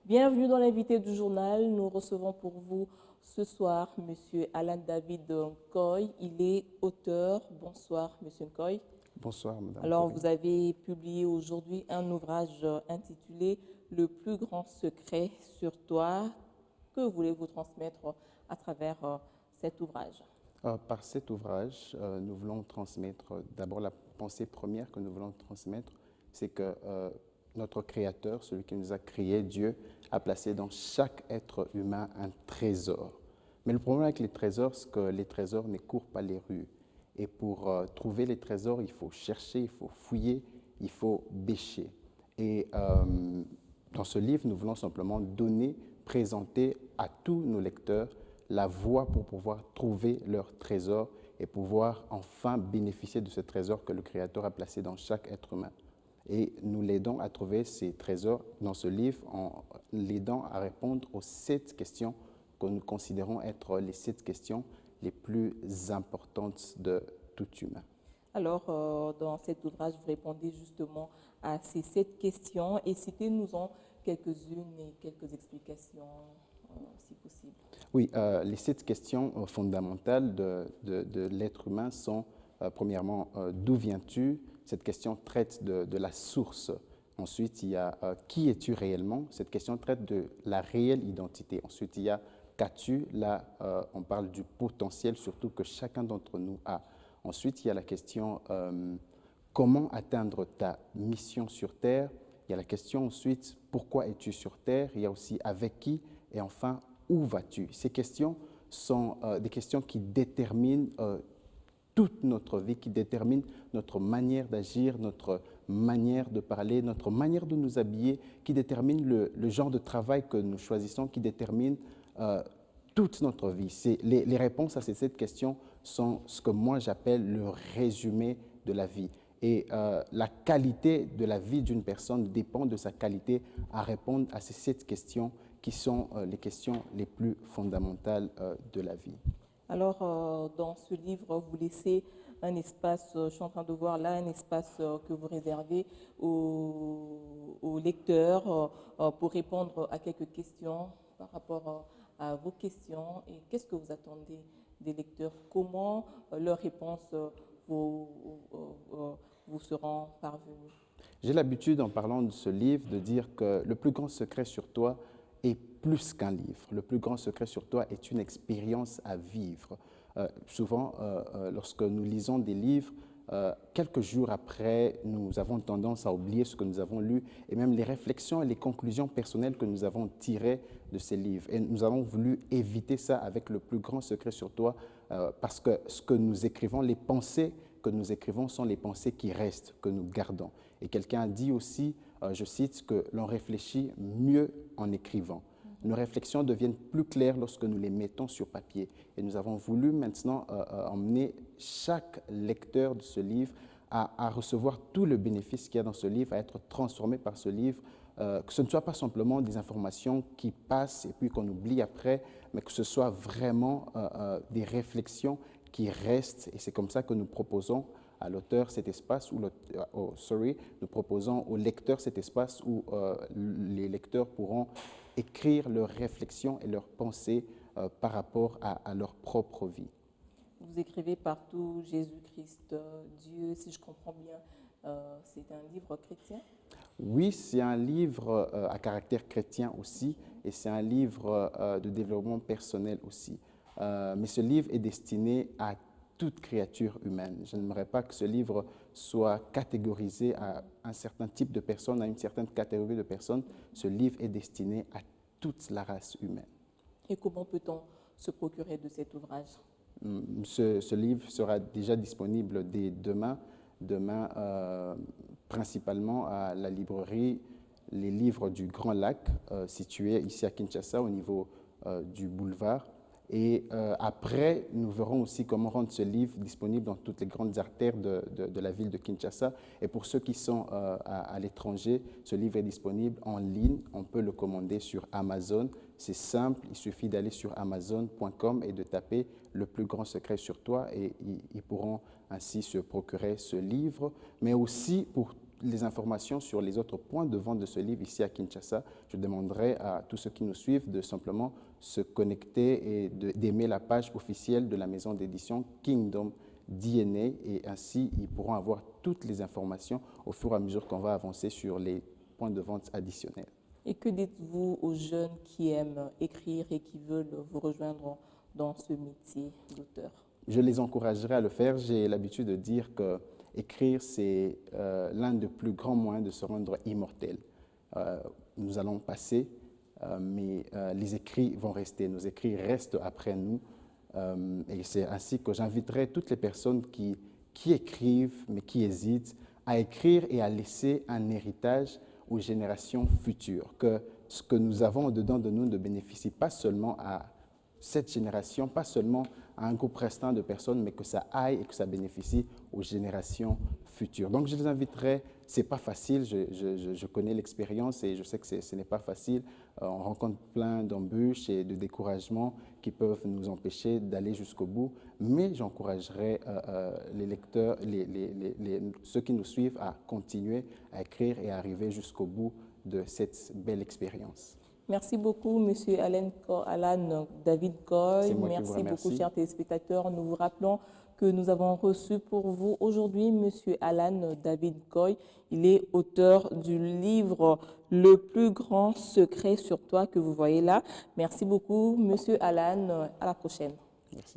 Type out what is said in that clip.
Bienvenue dans l'invité du journal. Nous recevons pour vous ce soir Monsieur Alan David Nkoy. Il est auteur. Bonsoir, Monsieur Nkoy. Bonsoir, Madame Alors, Corinne. vous avez publié aujourd'hui un ouvrage intitulé Le plus grand secret sur toi. Que voulez-vous transmettre à travers cet ouvrage? Par cet ouvrage, nous voulons transmettre, d'abord la pensée première que nous voulons transmettre, c'est que notre Créateur, celui qui nous a créés, Dieu, a placé dans chaque être humain un trésor. Mais le problème avec les trésors, c'est que les trésors ne courent pas les rues. Et pour trouver les trésors, il faut chercher, il faut fouiller, il faut bêcher. Et dans ce livre, nous voulons simplement donner, présenter à tous nos lecteurs la voie pour pouvoir trouver leur trésor et pouvoir enfin bénéficier de ce trésor que le Créateur a placé dans chaque être humain. Et nous l'aidons à trouver ces trésors dans ce livre en l'aidant à répondre aux 7 questions que nous considérons être les 7 questions les plus importantes de tout humain. Alors, dans cet ouvrage, vous répondez justement à ces 7 questions et citez-nous-en quelques-unes et quelques explications, si possible. Oui, les 7 questions fondamentales de l'être humain sont, premièrement, d'où viens-tu? Cette question traite de la source. Ensuite, il y a qui es-tu réellement? Cette question traite de la réelle identité. Ensuite, il y a qu'as-tu? Là, on parle du potentiel, surtout que chacun d'entre nous a. Ensuite, il y a la question comment atteindre ta mission sur Terre? Il y a la question ensuite, pourquoi es-tu sur Terre? Il y a aussi avec qui? Et enfin, où vas-tu? Ces questions sont des questions qui déterminent toute notre vie, qui déterminent notre manière d'agir, notre manière de parler, notre manière de nous habiller, qui déterminent le genre de travail que nous choisissons, qui déterminent toute notre vie. Les réponses à ces 7 questions sont ce que moi j'appelle le résumé de la vie. Et la qualité de la vie d'une personne dépend de sa qualité à répondre à ces 7 questions qui sont les questions les plus fondamentales de la vie. Alors, dans ce livre, vous laissez un espace, je suis en train de voir là, un espace que vous réservez aux lecteurs pour répondre à quelques questions par rapport à vos questions. Et qu'est-ce que vous attendez des lecteurs? Comment leurs réponses vous, vous seront parvenues? J'ai l'habitude, en parlant de ce livre, de dire que le plus grand secret sur toi est plus qu'un livre. Le plus grand secret sur toi est une expérience à vivre. Souvent, lorsque nous lisons des livres, quelques jours après, nous avons tendance à oublier ce que nous avons lu et même les réflexions et les conclusions personnelles que nous avons tirées de ces livres. Et nous avons voulu éviter ça avec le plus grand secret sur toi parce que ce que nous écrivons, les pensées que nous écrivons sont les pensées qui restent, que nous gardons. Et quelqu'un a dit aussi, je cite, que l'on réfléchit mieux en écrivant. Nos réflexions deviennent plus claires lorsque nous les mettons sur papier. Et nous avons voulu maintenant emmener chaque lecteur de ce livre à recevoir tout le bénéfice qu'il y a dans ce livre, à être transformé par ce livre, que ce ne soit pas simplement des informations qui passent et puis qu'on oublie après, mais que ce soit vraiment des réflexions qui restent. Et c'est comme ça que nous proposons à l'auteur cet espace, nous proposons au lecteur cet espace où les lecteurs pourront écrire leurs réflexions et leurs pensées par rapport à leur propre vie. Vous écrivez partout Jésus-Christ, Dieu, si je comprends bien, c'est un livre chrétien? Oui, c'est un livre à caractère chrétien aussi et c'est un livre de développement personnel aussi. Mais ce livre est destiné à toute créature humaine. Je n'aimerais pas que ce livre soit catégorisé à un certain type de personnes, à une certaine catégorie de personnes. Ce livre est destiné à toute la race humaine. Et comment peut-on se procurer de cet ouvrage? Ce livre sera déjà disponible dès demain. Demain, principalement à la librairie Les Livres du Grand Lac, située ici à Kinshasa, au niveau du boulevard. Et après, nous verrons aussi comment rendre ce livre disponible dans toutes les grandes artères de la ville de Kinshasa. Et pour ceux qui sont à l'étranger, ce livre est disponible en ligne. On peut le commander sur Amazon. C'est simple, il suffit d'aller sur amazon.com et de taper Le plus grand secret sur toi et ils pourront ainsi se procurer ce livre. Mais aussi pour les informations sur les autres points de vente de ce livre ici à Kinshasa, je demanderai à tous ceux qui nous suivent de simplement se connecter et d'aimer la page officielle de la maison d'édition Kingdom DNA, et ainsi ils pourront avoir toutes les informations au fur et à mesure qu'on va avancer sur les points de vente additionnels. Et que dites-vous aux jeunes qui aiment écrire et qui veulent vous rejoindre dans ce métier d'auteur? Je les encouragerai à le faire. J'ai l'habitude de dire que écrire, c'est l'un des plus grands moyens de se rendre immortel. Nous allons passer, mais les écrits vont rester. Nos écrits restent après nous. Et c'est ainsi que j'inviterai toutes les personnes qui écrivent, mais qui hésitent, à écrire et à laisser un héritage aux générations futures. Que ce que nous avons au-dedans de nous ne bénéficie pas seulement à cette génération, pas seulement à un groupe restreint de personnes, mais que ça aille et que ça bénéficie aux générations futures. Donc, je les inviterai. Ce n'est pas facile, je connais l'expérience et je sais que ce n'est pas facile. On rencontre plein d'embûches et de découragements qui peuvent nous empêcher d'aller jusqu'au bout, mais j'encouragerai les lecteurs, ceux qui nous suivent à continuer à écrire et à arriver jusqu'au bout de cette belle expérience. Merci beaucoup, M. Alan David Koy. C'est moi qui vous Merci remercie. beaucoup, chers téléspectateurs. Nous vous rappelons que nous avons reçu pour vous aujourd'hui M. Alan David Koy. Il est auteur du livre « Le plus grand secret sur toi » que vous voyez là. Merci beaucoup, M. Alan. À la prochaine. Merci.